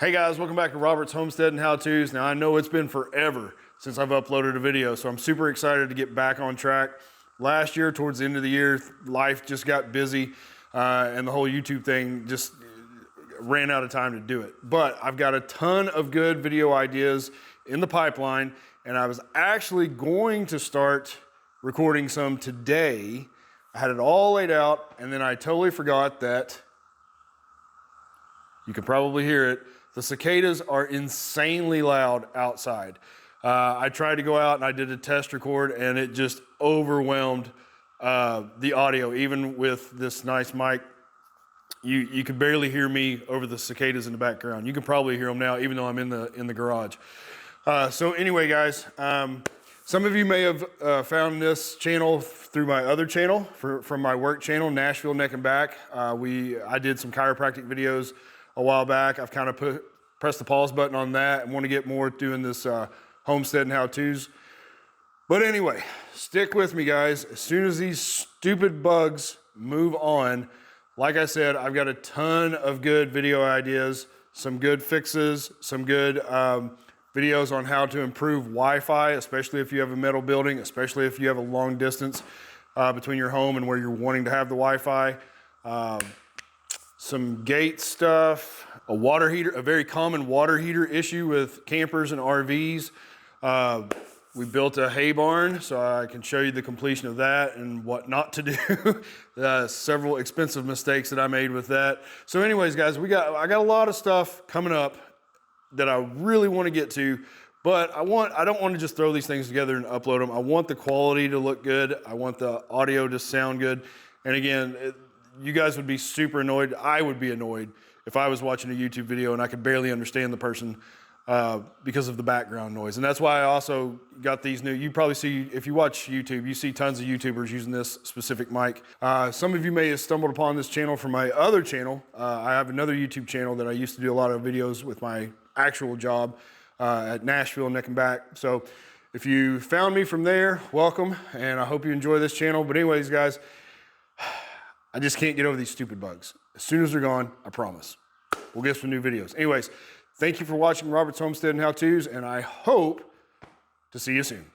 Hey guys, welcome back to Robert's Homestead and How-Tos. Now I know it's been forever since I've uploaded a video, so I'm super excited to get back on track. Last year, towards the end of the year, life just got busy and the whole YouTube thing just ran out of time to do it. But I've got a ton of good video ideas in the pipeline, and I was actually going to start recording some today. I had it all laid out, and then I totally forgot that, you can probably hear it, the cicadas are insanely loud outside. I tried to go out and I did a test record and it just overwhelmed the audio. Even with this nice mic, you could barely hear me over the cicadas in the background. You can probably hear them now, even though I'm in the garage. So anyway, guys, some of you may have found this channel through my other channel, from my work channel, Nashville Neck and Back. I did some chiropractic videos a while back. I've kind of pressed the pause button on that and want to get more doing this homestead and how-tos. But anyway, stick with me, guys. As soon as these stupid bugs move on, like I said, I've got a ton of good video ideas, some good fixes, some good videos on how to improve Wi-Fi, especially if you have a metal building, especially if you have a long distance between your home and where you're wanting to have the Wi-Fi. Some gate stuff, a water heater, a very common water heater issue with campers and RVs. We built a hay barn, so I can show you the completion of that and what not to do. Several expensive mistakes that I made with that. So anyways, guys, I got a lot of stuff coming up that I really want to get to, but I don't want to just throw these things together and upload them. I want the quality to look good. I want the audio to sound good. And again, you guys would be super annoyed. I would be annoyed if I was watching a YouTube video and I could barely understand the person because of the background noise. And that's why I also got these new, you probably see, if you watch YouTube, you see tons of YouTubers using this specific mic. Some of you may have stumbled upon this channel from my other channel. I have another YouTube channel that I used to do a lot of videos with my actual job at Nashville Neck and Back. So if you found me from there, welcome, and I hope you enjoy this channel. But anyways, guys, I just can't get over these stupid bugs. As soon as they're gone, I promise, we'll get some new videos. Anyways, thank you for watching Robert's Homestead and How-Tos, and I hope to see you soon.